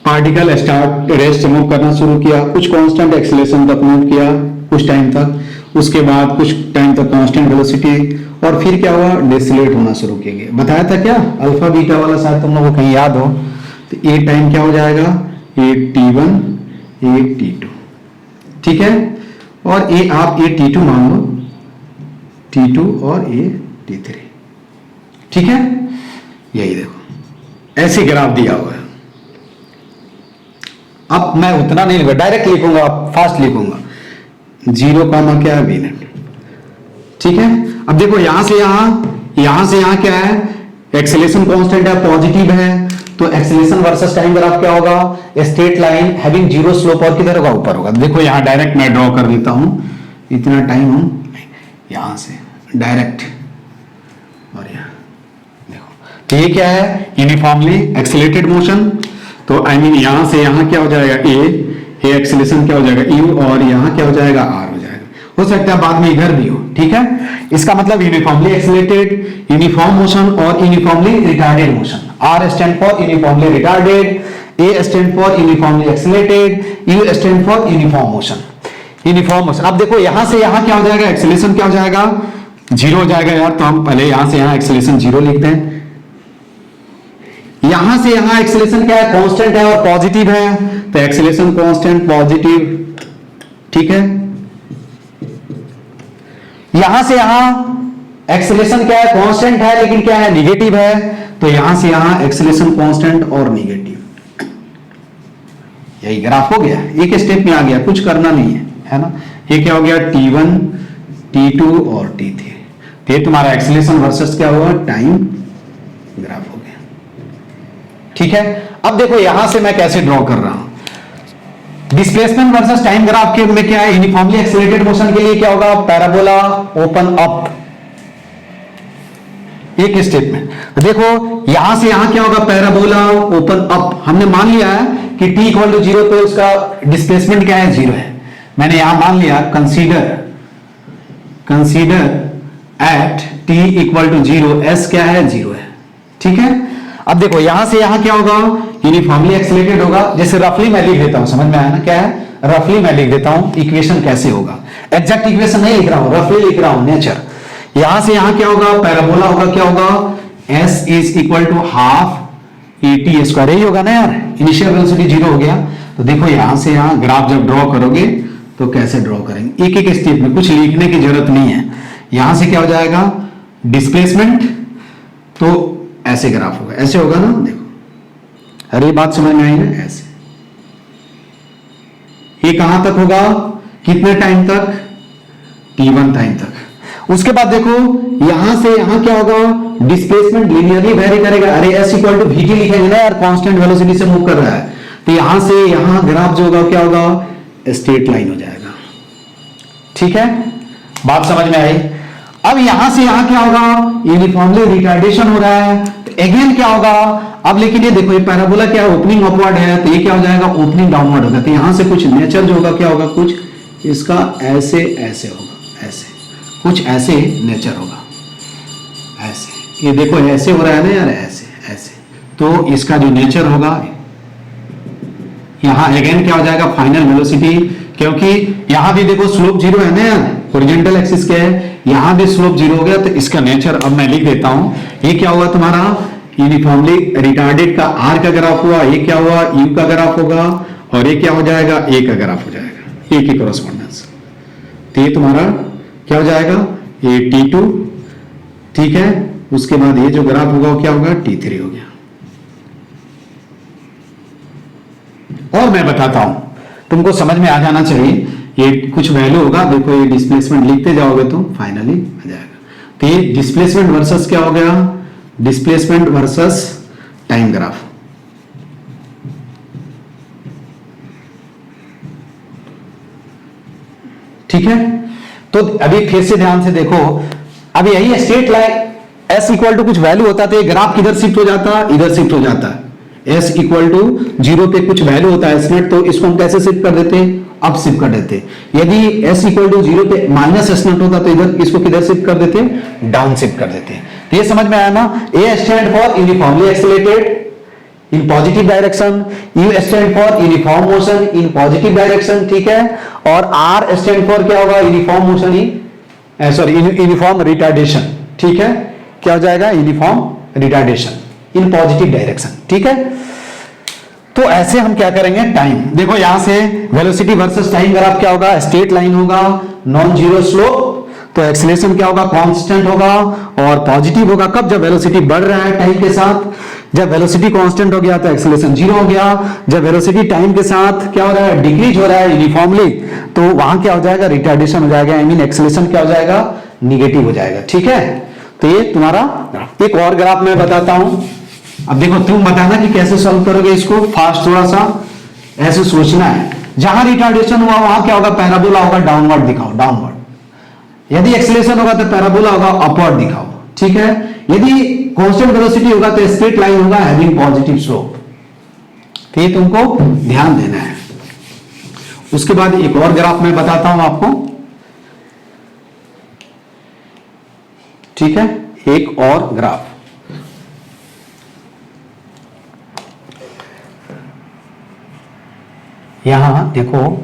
पार्टिकल स्टार्ट रेस्ट मूव करना शुरू किया, कुछ कांस्टेंट एक्सेलेरेशन तक मूव किया कुछ टाइम तक, उसके बाद कुछ टाइम तक कांस्टेंट वेलोसिटी, और फिर क्या हुआ, डिसलेट होना शुरू किया गया। बताया था क्या, अल्फा बीटा वाला, शायद तुम लोगों को कहीं याद हो। तो ये टाइम क्या हो जाएगा, ये t1 ये t2, ठीक है, और ए आप ए T2 मान लो, T2 और ए T3, ठीक है। यही देखो ऐसे ग्राफ दिया हुआ है। अब मैं उतना नहीं लिखूंगा, डायरेक्ट लिखूंगा, फास्ट लिखूंगा, 0 कामा क्या है V नेट, ठीक है। अब देखो यहां से यहां क्या है, एक्सेलेरेशन कांस्टेंट है, पॉजिटिव है, तो एक्सेलेरेशन वर्सेस टाइम ग्राफ क्या होगा, straight line having zero slope, और किधर होगा, ऊपर होगा। देखो यहां डायरेक्ट मैं ड्रॉ कर देता हूं, इतना टाइम हम यहां से डायरेक्ट, और यहां देखो, तो ये क्या है, यूनिफॉर्मली एक्सेलरेटेड मोशन। तो आई मीन यहां से यहां क्या हो जाएगा, ए एक्सेलरेशन क्या हो जाएगा u, और यहां क्या हो जाएगा r हो जाएगा। हो सकता है बाद में इधर भी हो, ठीक है। इसका मतलब यूनिफॉर्मली एक्सेलरेटेड, यूनिफॉर्म मोशन और uniformly retarded motion. R stand for uniformly retarded, A stand for uniformly accelerated, U stand for uniform motion. Uniform motion. अब देखो यहां से यहां क्या हो जाएगा, एक्सेलरेशन क्या हो जाएगा, 0 हो जाएगा यार। तो हम पहले यहां से यहां एक्सेलरेशन 0 लिखते हैं। यहां से यहां एक्सेलरेशन क्या है, कांस्टेंट है और पॉजिटिव है, तो एक्सेलरेशन कांस्टेंट पॉजिटिव, ठीक है। यहां से यहां एक्सेलरेशन क्या है, कांस्टेंट है लेकिन क्या है, निगेटिव है, तो यहां से यहां एक्सेलरेशन कांस्टेंट और निगेटिव। यही ग्राफ हो गया, एक स्टेप में आ गया, कुछ करना नहीं है ना। ये क्या हो गया, T1, T2 और T3। तो ये तुम्हारा एक्सेलरेशन वर्सेस क्या हुआ, टाइम ग्राफ हो गया, ठीक है। अब देखो यहां से मैं कैसे ड्रॉ कर रहा हूं, डिस्प्लेसमेंट वर्सेस टाइम ग्राफ के में क्या है, यूनिफॉर्मली एक्सेलरेटेड मोशन के लिए क्या होगा, पैराबोला ओपन अप, एक स्टेप में। देखो यहां से यहां क्या होगा, पैराबोला ओपन अप। हमने मान लिया है कि t इक्वल टू 0 पे उसका डिस्प्लेसमेंट क्या है, 0 है। मैंने यहां मान लिया, consider at t equal to 0, s क्या है, 0 है, ठीक है। अब देखो यहां से यहां क्या होगा, यूनिफॉर्मली एक्सेलरेटेड होगा। जैसे रफली मैं लिख देता हूं, समझ में आया ना, क्या है, रफली मैं लिख देता हूं इक्वेशन कैसे होगा। एग्जैक्ट इक्वेशन नहीं लिख रहा हूं, रफली लिख रहा हूं, नेचर। यहां से यहां क्या होगा, पैराबोला होगा, क्या होगा, s is equal to half at square, यही होगा ना यार। इनिशियल वेलोसिटी 0 हो गया। तो देखो यहां से यहां ग्राफ जब ड्रॉ करोगे तो कैसे ड्रॉ करेंगे, एक एक स्टेप में, कुछ लिखने की जरूरत नहीं है। यहां से क्या हो जाएगा, डिस्प्लेसमेंट, तो ऐसे ग्राफ होगा, ऐसे होगा ना। देखो अरे बात समझ में आई ना, ऐसे। ये कहां तक होगा, कितने टाइम तक, T1 टाइम तक। उसके बाद देखो यहां से यहां क्या होगा, डिस्प्लेसमेंट लीनियरली वेरी करेगा। अरे s इक्वल टू vt लिखेंगे ना यार, कांस्टेंट वेलोसिटी से मूव कर रहा है। तो यहां से यहां ग्राफ जो होगा क्या होगा, स्ट्रेट लाइन हो जाएगा, ठीक है। बात समझ में आई। अब यहां से यहां क्या होगा, यूनिफॉर्मली रिटार्डेशन हो रहा है, तो अगेन क्या होगा। अब लेकिन ये देखो, ये पैराबोला क्या है, ओपनिंग अपवर्ड है, तो ये क्या हो जाएगा, ओपनिंग डाउनवर्ड होगा। तो यहां से कुछ नेचर जो होगा क्या होगा, कुछ इसका ऐसे ऐसे होगा, ऐसे कुछ ऐसे नेचर होगा, ऐसे। ये देखो ऐसे हो रहा है ना यार, ऐसे ऐसे। तो इसका जो नेचर होगा, यहां अगेन क्या हो जाएगा, फाइनल वेलोसिटी, क्योंकि यहां भी देखो स्लोप 0 है ना यार, हॉरिजॉन्टल एक्सिस क्या है, यहां भी स्लोप 0 हो गया। तो इसका नेचर अब मैं लिख देता हूं, ये क्या हुआ तुम्हारा, यूनिफॉर्मली रिटार्डेड का r का ग्राफ हुआ, ये क्या हुआ, u का ग्राफ होगा, और ये क्या हो जाएगा, a का ग्राफ हो जाएगा, a की कॉरेस्पॉन्डेंस। तो ये तुम्हारा क्या हो जाएगा, ये T2, ठीक है। उसके बाद ये जो ग्राफ होगा वो क्या होगा, T3 हो गया। और मैं बताता हूं, तुमको समझ में आ जाना चाहिए। ये कुछ वैल्यू होगा, देखो ये डिस्प्लेसमेंट लिखते जाओगे तो फाइनली आ जाएगा। तो ये डिस्प्लेसमेंट वर्सेस क्या हो गया, डिस्प्लेसमेंट वर्सेस टाइम ग्राफ। ठीक है। तो अभी फिर से ध्यान से देखो, अब यही straight line s equal to कुछ वैल्यू होता है, तो ये ग्राफ किधर शिफ्ट हो जाता है, इधर शिफ्ट हो जाता है। s इक्वल टू 0 पे कुछ वैल्यू होता है s0, तो इसको हम कैसे शिफ्ट कर देते हैं, अप शिफ्ट कर देते। यदि s इक्वल टू 0 पे माइनस s0 होता तो इधर इसको किधर शिफ्ट कर देते, डाउन शिफ्ट कर देते। तो ये समझ में आया ना। a stand for uniformly accelerated in positive direction, u stand for uniform motion in positive direction, ठीक है। और r स्टैंड फॉर क्या होगा, uniform motion in sorry uniform retardation, ठीक है। क्या हो जाएगा, uniform retardation in positive direction, ठीक है। तो ऐसे हम क्या करेंगे, टाइम देखो यहां से वेलोसिटी वर्सेस टाइम ग्राफ क्या होगा, स्ट्रेट लाइन होगा, नॉन जीरो स्लोप, तो एक्सीलरेशन क्या होगा, कांस्टेंट होगा और पॉजिटिव होगा कब, जब वेलोसिटी बढ़ रहा है टाइम के साथ। जब वेलोसिटी कांस्टेंट हो गया तो एक्सीलरेशन जीरो हो गया। जब वेलोसिटी टाइम के साथ क्या हो रहा है, डिक्रीज हो रहा है यूनिफॉर्मली, तो वहां क्या हो जाएगा, रिटार्डेशन हो जाएगा, आई मीन एक्सीलरेशन क्या हो जाएगा, निगेटिव हो जाएगा। ठीक है, तो ये तुम्हारा एक और ग्राफ मैं बताता हूं। अब देखो तुम बताना कि कैसे सॉल्व करोगे इसको, फास्ट थोड़ा सा ऐसे सोचना है। जहां रिटार्डेशन हुआ वहां क्या होगा, पैराबोला होगा, डाउनवर्ड दिखाओ, डाउनवर्ड। यदि एक्सीलरेशन होगा तो पैराबोला होगा, अपवर्ड दिखाओ। ठीक है, यदि कांस्टेंट वेलोसिटी होगा तो स्ट्रेट लाइन होगा हैविंग पॉजिटिव स्लोप। तो ये तुमको ध्यान देना है। उसके बाद एक और ग्राफ मैं बताता हूं आपको। ठीक है, एक और ग्राफ, यहां देखो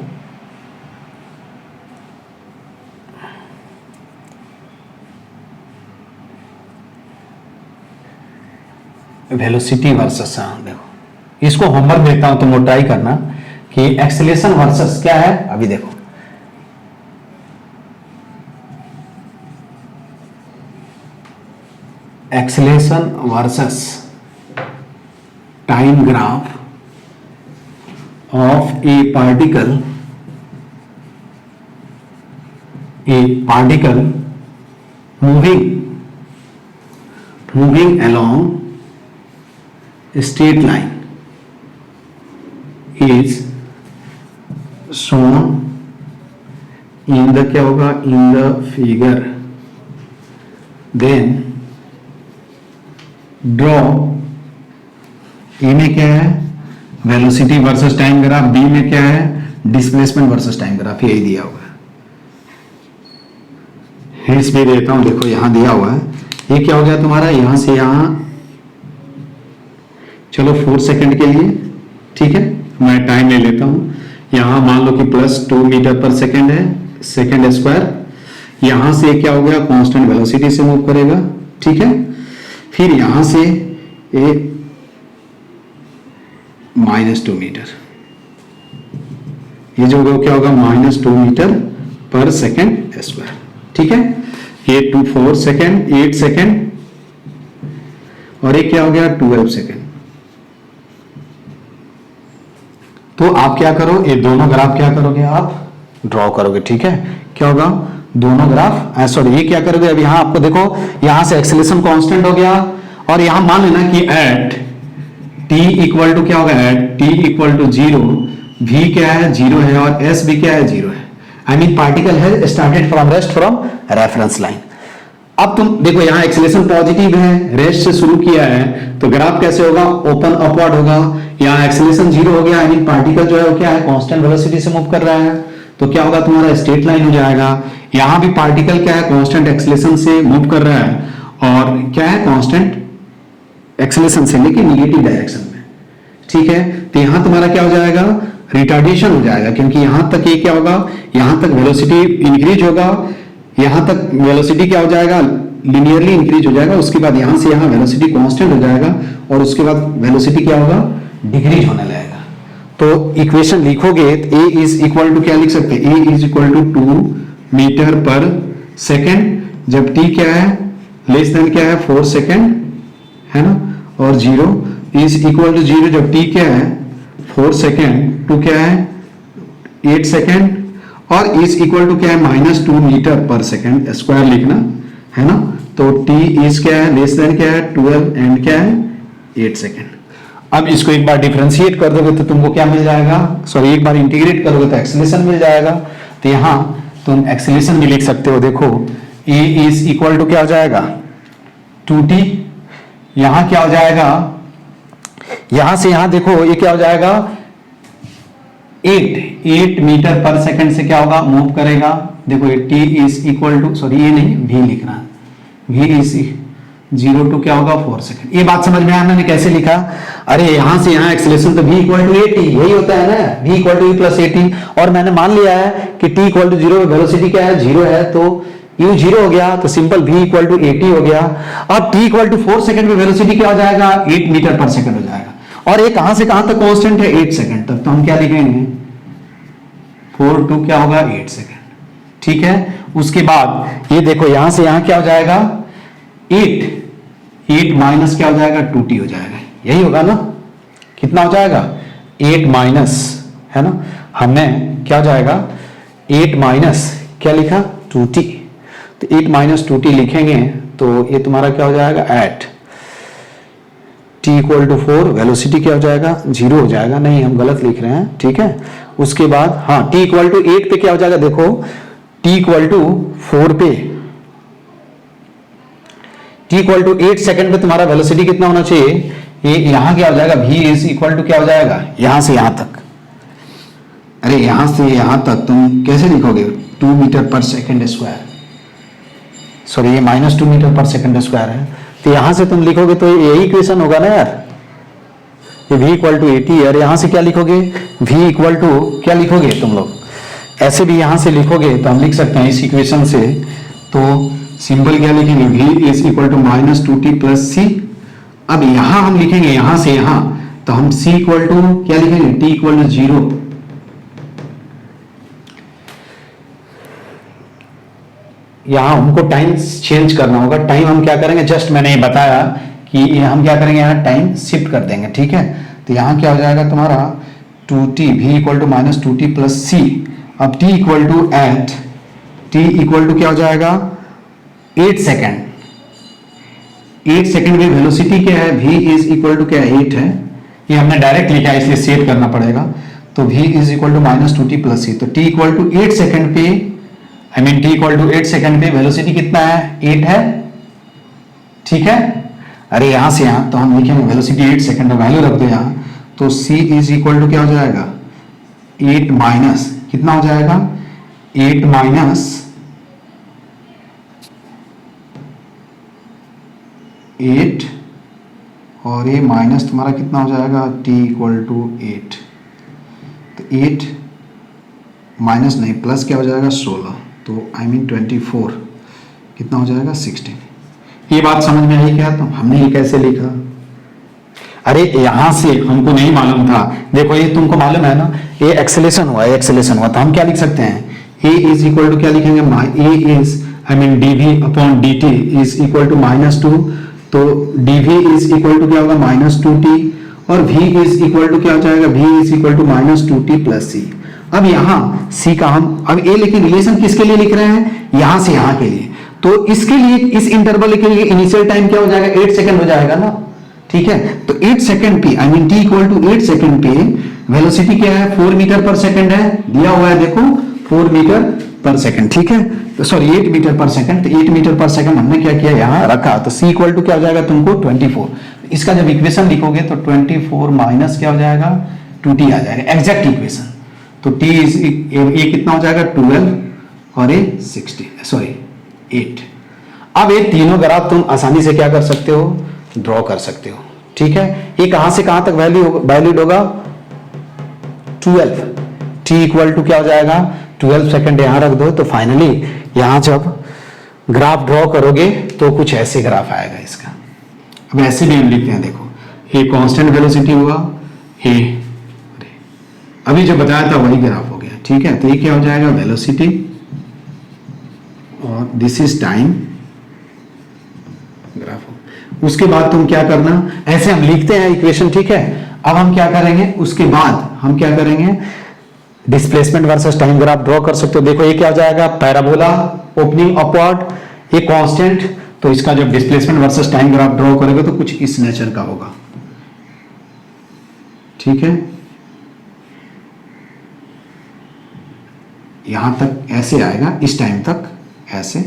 वेलोसिटी वर्सेस, देखो इसको होमवर्क देता हूं, तुम वो ट्राई करना कि एक्सीलरेशन वर्सेस क्या है। अभी देखो acceleration versus time graph of a particle moving along a straight line is shown in the क्या होगा, in the figure। then draw, ए में क्या है, velocity versus time graph, B में क्या है, डिस्प्लेसमेंट वर्सेस टाइम ग्राफ, यही दिया हुआ है। हिंट्स भी देता हूं, देखो यहां दिया हुआ है। ये क्या हो गया तुम्हारा, यहां से यहां, चलो 4 सेकंड के लिए, ठीक है, मैं टाइम ले लेता हूं। यहां मान लो कि +2 मीटर पर सेकंड है, सेकंड स्क्वायर। यहां से क्या हो गया, कांस्टेंट वेलोसिटी से मूव करेगा। ठीक है, फिर यहां से एक -2 मीटर, ये जो होगा क्या होगा, -2 मीटर पर सेकंड स्क्वायर। ठीक है, ये 4 सेकंड, 8 सेकंड और एक क्या हो गया, 12 सेकंड। तो आप क्या करो, ये दोनों ग्राफ क्या करोगे, आप ड्रॉ करोगे। ठीक है, क्या होगा, दोनों ग्राफ, सॉरी ये क्या करोगे, अब यहां आपको देखो, यहां से एक्सीलरेशन कांस्टेंट हो गया और यहां मान लेना कि एट t इक्वल टू क्या होगा, at t equal to 0, v क्या है, 0 है और s भी क्या है, 0 है। आई मीन पार्टिकल है started from rest from reference line. अब तुम देखो यहां एक्सीलरेशन पॉजिटिव है, रेस्ट से शुरू किया है, तो ग्राफ कैसे होगा, ओपन अपवर्ड होगा। यहां एक्सीलरेशन 0 हो गया, आई मीन पार्टिकल जो है वो क्या है, कांस्टेंट वेलोसिटी से मूव कर रहा है, तो क्या होगा तुम्हारा, स्ट्रेट लाइन हो जाएगा। यहां भी पार्टिकल क्या है, कांस्टेंट एक्सीलरेशन से मूव कर रहा है और क्या है, कांस्टेंट एक्सीलरेशन से लेके निगेटिव डायरेक्शन में। ठीक है, तो यहां तुम्हारा क्या हो जाएगा, रिटार्डेशन हो जाएगा, क्योंकि यहां तक ये क्या होगा, यहां तक वेलोसिटी इंक्रीज होगा, यहां तक वेलोसिटी क्या हो जाएगा, लिनियरली इंक्रीज हो जाएगा। उसके बाद यहां से यहां वेलोसिटी कांस्टेंट हो जाएगा और उसके बाद वेलोसिटी क्या होगा, डिक्रीज होने लगेगा। तो इक्वेशन लिखोगे तो ए इज इक्वल टू क्या लिख सकते हैं, ए इज इक्वल टू 2 मीटर पर सेकेंड, जब टी क्या है, लेस देन क्या है, 4 सेकेंड है ना, और 0 इज इक्वल टू 0 जब t क्या है, 4 सेकेंड, टू क्या है, 8 सेकेंड, और इज इक्वल टू क्या है, -2 मीटर पर सेकेंड स्क्वायर लिखना है ना। तो t इज क्या है, लेस देन क्या है, 12 एंड क्या है, 8 सेकेंड। अब इसको एक बार डिफरेंशिएट कर दोगे तो तुमको क्या मिल जाएगा, सॉरी एक बार इंटीग्रेट करोगे तो एक्सीलरेशन मिल जाएगा। तो यहां तुम एक्सीलरेशन भी लिख सकते हो, देखो a इज इक्वल टू क्या हो जाएगा, 2t, यहां क्या हो जाएगा, यहां से यहां देखो ये क्या हो जाएगा, 8 मीटर पर सेकंड से क्या होगा, मूव करेगा। देखो ये t is equal to, sorry ये नहीं, v लिखना, v इज 0 टू क्या होगा, 4 सेकंड। ये बात समझ में आया मैंने कैसे लिखा, अरे यहां से यहां एक्सीलरेशन तो v इक्वल टू at, यही होता है ना, v equal to e plus at, और मैंने मान लिया है कि t इक्वल टू 0, वेलोसिटी क्या है, 0 है, तो u 0 हो गया, तो सिंपल v इक्वल टू 80 हो गया। अब t इक्वल टू 4 सेकंड में वेलोसिटी क्या हो जाएगा, 8 मीटर पर सेकंड हो जाएगा। और ये कहां से कहां तक कांस्टेंट है, 8 सेकंड तक, तो हम क्या लिखेंगे 4 2 क्या होगा 8 सेकंड, ठीक है। उसके बाद ये देखो यहां से यहां क्या हो जाएगा 8 माइनस क्या हो जाएगा 2t हो जाएगा, यही होगा ना, कितना हो जाएगा 8 माइनस, है ना, हमने क्या हो जाएगा 8 माइनस क्या लिखा 2t, तो 8 माइनस 2t लिखेंगे तो ये तुम्हारा क्या हो जाएगा at t equal to 4, velocity क्या हो जाएगा 0 हो जाएगा, नहीं हम गलत लिख रहे हैं, ठीक है। उसके बाद हाँ t इक्वल टू 8 पे क्या हो जाएगा, देखो t इक्वल टू 4 पे, t इक्वल टू 8 सेकंड पे तुम्हारा वेलोसिटी कितना होना चाहिए, ये यहां क्या हो जाएगा v इज इक्वल टू क्या हो जाएगा यहां से यहां तक, अरे यहां से यहां तक तुम कैसे लिखोगे 2 मीटर पर सेकंड स्क्वायर, सॉरी ये -2 मीटर पर सेकंड स्क्वायर है, तो यहां से तुम लिखोगे तो यही इक्वेशन होगा ना यार, ये v इक्वल टू 80 और यहां से क्या लिखोगे v इक्वल टू क्या लिखोगे तुम लोग, ऐसे भी यहां से लिखोगे तो हम लिख सकते हैं इस इक्वेशन से, तो सिंबल क्या लिखेंगे v is equal to -2t plus c। अब यहां हम लिखेंगे यहां से यहां, तो हम c इक्वल टू क्या लिखेंगे t इक्वल टू 0, यहां हमको टाइम चेंज करना होगा, टाइम हम क्या करेंगे जस्ट मैंने ये बताया कि हम क्या करेंगे यहाँ टाइम शिफ्ट कर देंगे, ठीक है। तो यहाँ क्या हो जाएगा तुम्हारा 2t v equal to -2t plus c, अब t equal to at t equal to क्या हो जाएगा 8 सेकेंड, 8 सेकेंड में वेलोसिटी क्या है v इज इक्वल टू क्या 8 है, ये हमने डायरेक्ट लिखा है इसलिए सेट करना पड़ेगा, तो v is equal to -2t plus c, तो t इक्वल टू 8 सेकेंड पे t इक्वल टू 8 सेकेंड पे वेलोसिटी कितना है 8 है, ठीक है। अरे यहां से यहां तो हम लिखेंगे वेलोसिटी 8 सेकेंड का वैल्यू रख दो यहां, तो c इज इक्वल टू क्या हो जाएगा 8 माइनस कितना हो जाएगा 8 माइनस 8 और ये माइनस तुम्हारा कितना हो जाएगा t इक्वल टू 8, तो 8 माइनस नहीं प्लस क्या हो जाएगा 16, तो आई मीन 24 कितना हो जाएगा 16। ये बात समझ में आई क्या, तो हमने ये कैसे लिखा, अरे यहां से हमको नहीं मालूम था, देखो ये तुमको मालूम है ना ये एक्सेलेरेशन हुआ, एक्सेलेरेशन हुआ, तो हम क्या लिख सकते हैं a इज इक्वल टू क्या लिखेंगे a is I mean dv upon dt is equal to -2, तो dv इज इक्वल टू क्या होगा -2t और v इज इक्वल टू क्या हो जाएगा v is equal to -2t plus c। अब यहाँ c का हम अब a लेकिन रिलेशन किसके लिए लिख रहे हैं, यहां से यहां के लिए, तो इसके लिए इस इंटरवल के लिए इनिशियल टाइम क्या हो जाएगा 8 सेकंड हो जाएगा ना, ठीक है। तो 8 सेकंड पे I mean t equal to 8 second पे वेलोसिटी क्या है 4 मीटर पर सेकंड है, दिया हुआ है देखो 4 मीटर पर सेकंड, ठीक है, तो सॉरी 8 मीटर पर सेकंड, तो 8 मीटर पर सेकंड हमने क्या किया यहाँ रखा, तो c इक्वल टू क्या हो जाएगा तुमको 24, इसका जब इक्वेशन लिखोगे तो 24 माइनस क्या हो जाएगा 2t आ जाएगा, एग्जैक्ट इक्वेशन, तो t इज ये कितना हो जाएगा 12 और ये 60 सॉरी 8। अब ये तीनों ग्राफ तुम आसानी से क्या कर सकते हो ड्रॉ कर सकते हो, ठीक है। ये कहां से कहां तक वैलिड होगा 12, t इक्वल टू क्या हो जाएगा 12 सेकंड यहां रख दो, तो फाइनली यहां जब ग्राफ ड्रॉ करोगे तो कुछ ऐसे ग्राफ आएगा इसका। अब ऐसे भी हम लिखते हैं, देखो ये कांस्टेंट वेलोसिटी हुआ, ये अभी जो बताया था वही ग्राफ हो गया, ठीक है। तो ये क्या हो जाएगा वेलोसिटी और दिस इज टाइम ग्राफ। उसके बाद तुम क्या करना, ऐसे हम लिखते हैं इक्वेशन, ठीक है। अब हम क्या करेंगे, उसके बाद हम क्या करेंगे displacement versus time graph draw कर सकते हो। देखो ये क्या हो जाएगा पैराबोला ओपनिंग अपवर्ड, ये कांस्टेंट, तो इसका जब displacement versus time graph draw करोगे तो कुछ इस नेचर का होगा, ठीक है। यहां तक ऐसे आएगा, इस टाइम तक ऐसे,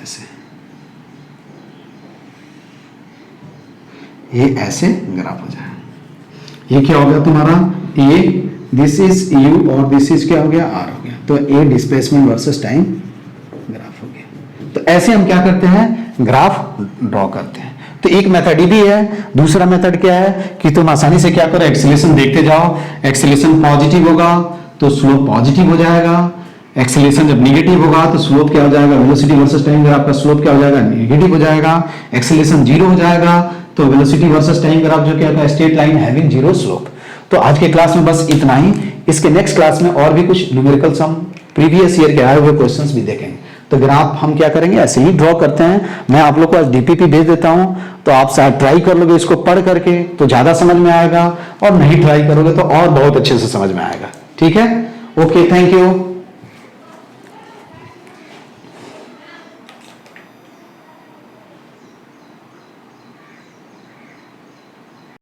ऐसे, ये ऐसे ग्राफ हो जाए। ये क्या हो गया तुम्हारा ए, दिस इज यू और दिस इज क्या हो गया आर हो गया, तो ए डिस्प्लेसमेंट वर्सेस टाइम ग्राफ हो गया। तो ऐसे हम क्या करते हैं ग्राफ ड्रॉ करते हैं। तो एक मेथड ही भी है, दूसरा मेथड क्या है कि तुम आसानी से क्या करो एक्सेलेरेशन देखते जाओ, एक्सेलेरेशन पॉजिटिव होगा तो स्लोप पॉजिटिव हो जाएगा, एक्सेलरेशन जब निगेटिव होगा तो स्लोप क्या हो जाएगा, वेलोसिटी वर्सेस टाइम ग्राफ का स्लोप क्या हो जाएगा, निगेटिव हो जाएगा। एक्सेलरेशन जीरो हो जाएगा तो वेलोसिटी वर्सेस टाइम ग्राफ जो क्या होगा, straight line having zero slope. तो आज के क्लास में बस इतना ही। इसके नेक्स्ट क्लास में और भी कुछ न्यूमेरिकल सम, प्रीवियस ईयर के आए हुए क्वेश्चंस भी देखेंगे। तो ग्राफ हम क्या करेंगे, ऐसे ही ड्रॉ करते हैं। मैं आप लोग को आज डीपीपी भेज देता हूं, तो आप शायद ट्राई कर लोगे इसको पढ़ करके तो ज्यादा समझ में आएगा, और नहीं ट्राई करोगे तो और बहुत अच्छे से समझ में आएगा। ठीक है, ओके, थैंक यू।